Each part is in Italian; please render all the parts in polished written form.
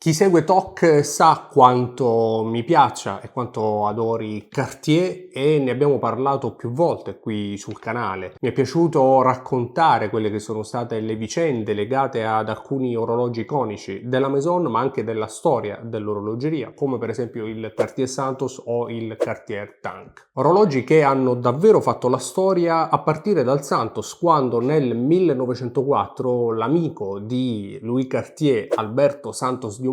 Chi segue TOC sa quanto mi piaccia e quanto adori Cartier e ne abbiamo parlato più volte qui sul canale. Mi è piaciuto raccontare quelle che sono state le vicende legate ad alcuni orologi iconici della Maison, ma anche della storia dell'orologeria, come per esempio il Cartier Santos o il Cartier Tank. Orologi che hanno davvero fatto la storia a partire dal Santos, quando nel 1904 l'amico di Louis Cartier, Alberto Santos Dumont,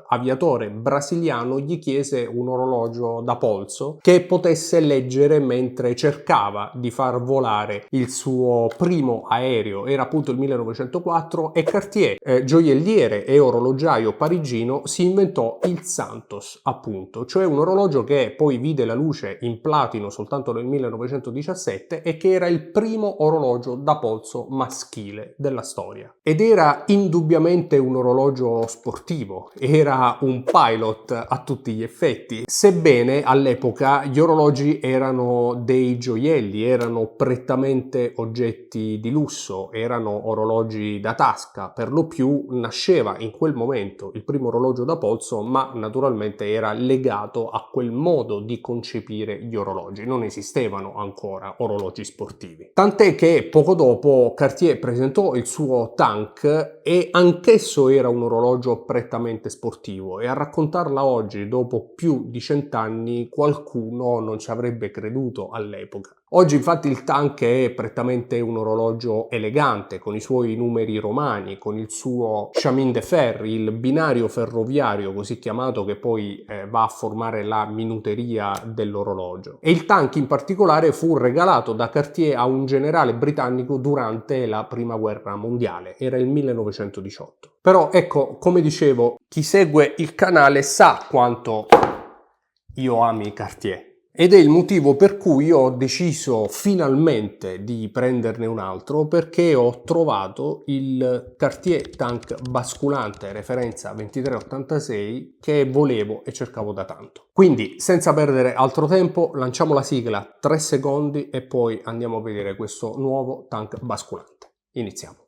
aviatore brasiliano, gli chiese un orologio da polso che potesse leggere mentre cercava di far volare il suo primo aereo. Era appunto il 1904 e Cartier, gioielliere e orologiaio parigino, si inventò il Santos, appunto, cioè un orologio che poi vide la luce in platino soltanto nel 1917 e che era il primo orologio da polso maschile della storia. Ed era indubbiamente un orologio sportivo, era un pilot a tutti gli effetti, sebbene all'epoca gli orologi erano dei gioielli, erano prettamente oggetti di lusso, erano orologi da tasca. Per lo più nasceva in quel momento il primo orologio da polso, ma naturalmente era legato a quel modo di concepire gli orologi, non esistevano ancora orologi sportivi. Tant'è che poco dopo Cartier presentò il suo Tank e anch'esso era un orologio prettamente sportivo, e a raccontarla oggi, dopo più di 100 anni, qualcuno non ci avrebbe creduto all'epoca. Oggi infatti il Tank è prettamente un orologio elegante, con i suoi numeri romani, con il suo chemin de fer, il binario ferroviario così chiamato, che poi va a formare la minuteria dell'orologio. E il Tank in particolare fu regalato da Cartier a un generale britannico durante la prima guerra mondiale, era il 1918. Però ecco, come dicevo, chi segue il canale sa quanto io ami Cartier. Ed è il motivo per cui ho deciso finalmente di prenderne un altro, perché ho trovato il Cartier Tank basculante referenza 2386 che volevo e cercavo da tanto. Quindi, senza perdere altro tempo, lanciamo la sigla, 3 secondi, e poi andiamo a vedere questo nuovo Tank basculante. Iniziamo.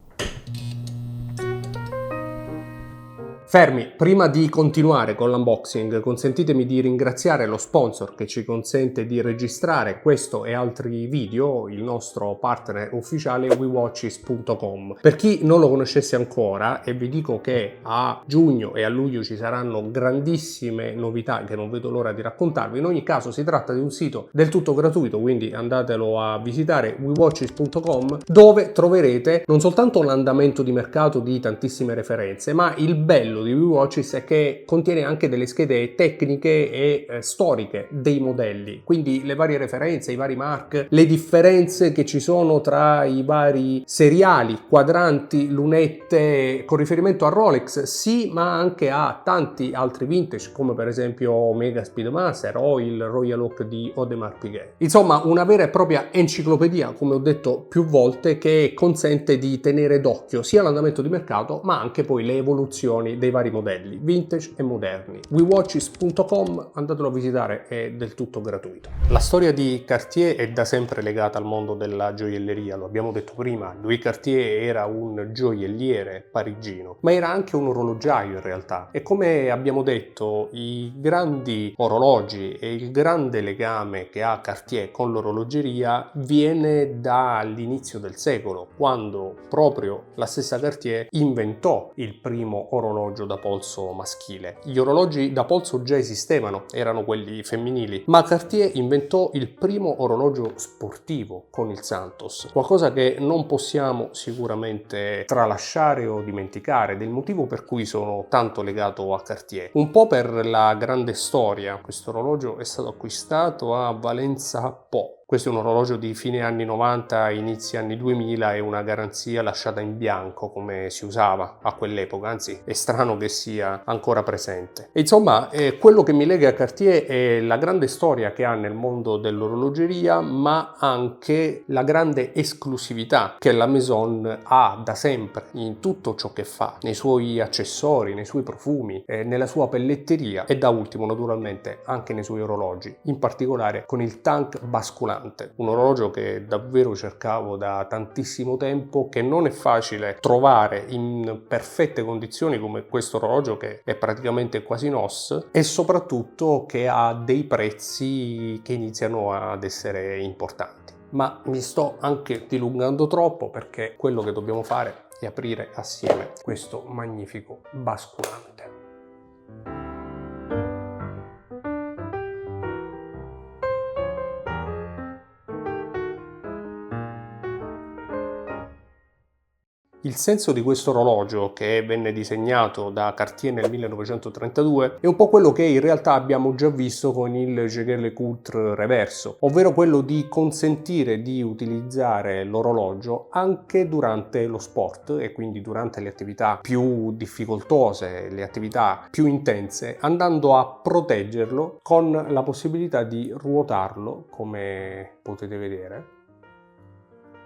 Fermi, prima di continuare con l'unboxing, consentitemi di ringraziare lo sponsor che ci consente di registrare questo e altri video, il nostro partner ufficiale WeWatches.com. Per chi non lo conoscesse ancora, e vi dico che a giugno e a luglio ci saranno grandissime novità che non vedo l'ora di raccontarvi. In ogni caso si tratta di un sito del tutto gratuito, quindi andatelo a visitare, WeWatches.com, dove troverete non soltanto l'andamento di mercato di tantissime referenze, ma il bello di WeWatches è che contiene anche delle schede tecniche e storiche dei modelli, quindi le varie referenze, i vari mark, le differenze che ci sono tra i vari seriali, quadranti, lunette, con riferimento a Rolex sì, ma anche a tanti altri vintage, come per esempio Omega Speedmaster o il Royal Oak di Audemars Piguet. Insomma, una vera e propria enciclopedia, come ho detto più volte, che consente di tenere d'occhio sia l'andamento di mercato, ma anche poi le evoluzioni dei vari modelli vintage e moderni. WeWatches.com, andatelo a visitare, è del tutto gratuito. La storia di Cartier è da sempre legata al mondo della gioielleria, lo abbiamo detto prima. Louis Cartier era un gioielliere parigino, ma era anche un orologiaio in realtà, e come abbiamo detto i grandi orologi e il grande legame che ha Cartier con l'orologeria viene dall'inizio del secolo, quando proprio la stessa Cartier inventò il primo orologio da polso maschile. Gli orologi da polso già esistevano, erano quelli femminili, ma Cartier inventò il primo orologio sportivo con il Santos, qualcosa che non possiamo sicuramente tralasciare o dimenticare, del motivo per cui sono tanto legato a Cartier. Un po' per la grande storia, questo orologio è stato acquistato a Valenza Po. Questo è un orologio di fine anni 90, inizi anni 2000, e una garanzia lasciata in bianco come si usava a quell'epoca, anzi è strano che sia ancora presente. E insomma, quello che mi lega a Cartier è la grande storia che ha nel mondo dell'orologeria, ma anche la grande esclusività che la Maison ha da sempre in tutto ciò che fa, nei suoi accessori, nei suoi profumi, nella sua pelletteria e da ultimo naturalmente anche nei suoi orologi, in particolare con il Tank basculante basculante, un orologio che davvero cercavo da tantissimo tempo, che non è facile trovare in perfette condizioni come questo orologio che è praticamente quasi NOS, e soprattutto che ha dei prezzi che iniziano ad essere importanti. Ma mi sto anche dilungando troppo, perché quello che dobbiamo fare è aprire assieme questo magnifico basculante. Il senso di questo orologio, che venne disegnato da Cartier nel 1932, è un po' quello che in realtà abbiamo già visto con il Jaeger-LeCoultre reverso, ovvero quello di consentire di utilizzare l'orologio anche durante lo sport e quindi durante le attività più difficoltose, le attività più intense, andando a proteggerlo con la possibilità di ruotarlo, come potete vedere,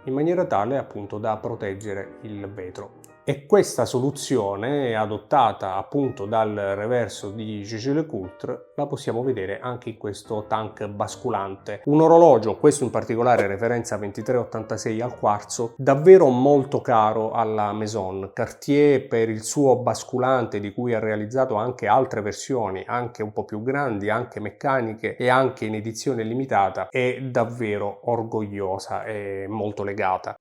in maniera tale appunto da proteggere il vetro. E questa soluzione, adottata appunto dal reverso di Jaeger-LeCoultre, la possiamo vedere anche in questo tank basculante. Un orologio, questo in particolare referenza 2386 al quarzo, davvero molto caro alla Maison. Cartier, per il suo basculante, di cui ha realizzato anche altre versioni, anche un po' più grandi, anche meccaniche e anche in edizione limitata, è davvero orgogliosa e molto legata.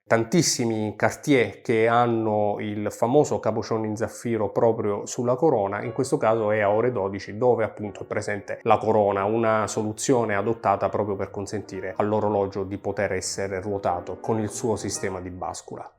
Tantissimi Cartier che hanno il famoso cabochon in zaffiro proprio sulla corona, in questo caso è a ore 12, dove appunto è presente la corona, una soluzione adottata proprio per consentire all'orologio di poter essere ruotato con il suo sistema di bascula.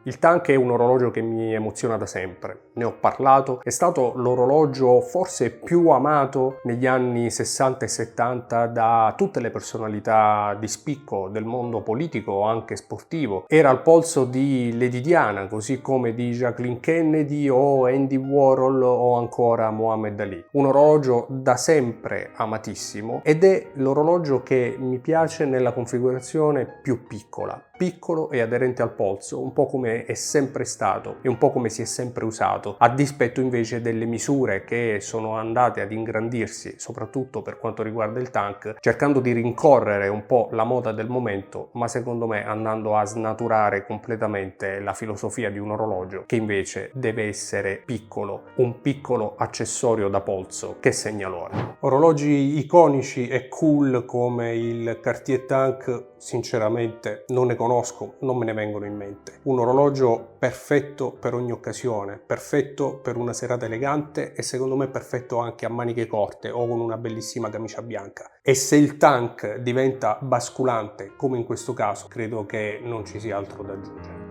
Il Tank è un orologio che mi emoziona da sempre, ne ho parlato, è stato l'orologio forse più amato negli anni 60 e 70 da tutte le personalità di spicco del mondo politico o anche sportivo. Era al polso di Lady Diana, così come di Jacqueline Kennedy o Andy Warhol o ancora Muhammad Ali. Un orologio da sempre amatissimo, ed è l'orologio che mi piace nella configurazione più piccola. Piccolo e aderente al polso, un po' come è sempre stato e un po' come si è sempre usato, a dispetto invece delle misure che sono andate ad ingrandirsi, soprattutto per quanto riguarda il Tank, cercando di rincorrere un po' la moda del momento, ma secondo me andando a snaturare completamente la filosofia di un orologio che invece deve essere piccolo, un piccolo accessorio da polso che segna l'ora. Orologi iconici e cool come il Cartier Tank sinceramente non ne conosco, non me ne vengono in mente. Un orologio perfetto per ogni occasione, perfetto per una serata elegante e secondo me perfetto anche a maniche corte o con una bellissima camicia bianca. E se il Tank diventa basculante, come in questo caso, credo che non ci sia altro da aggiungere.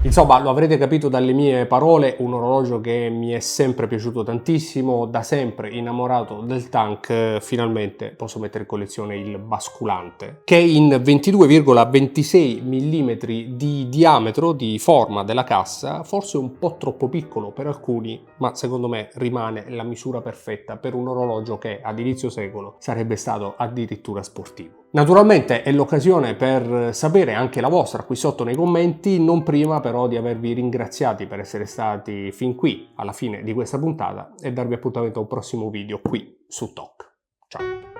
Insomma, lo avrete capito dalle mie parole, un orologio che mi è sempre piaciuto tantissimo, da sempre innamorato del Tank. Finalmente posso mettere in collezione il basculante, che in 22,26 mm di diametro, di forma della cassa, forse un po' troppo piccolo per alcuni, ma secondo me rimane la misura perfetta per un orologio che ad inizio secolo sarebbe stato addirittura sportivo. Naturalmente è l'occasione per sapere anche la vostra qui sotto nei commenti, non prima però di avervi ringraziati per essere stati fin qui alla fine di questa puntata e darvi appuntamento a un prossimo video qui su TOC. Ciao!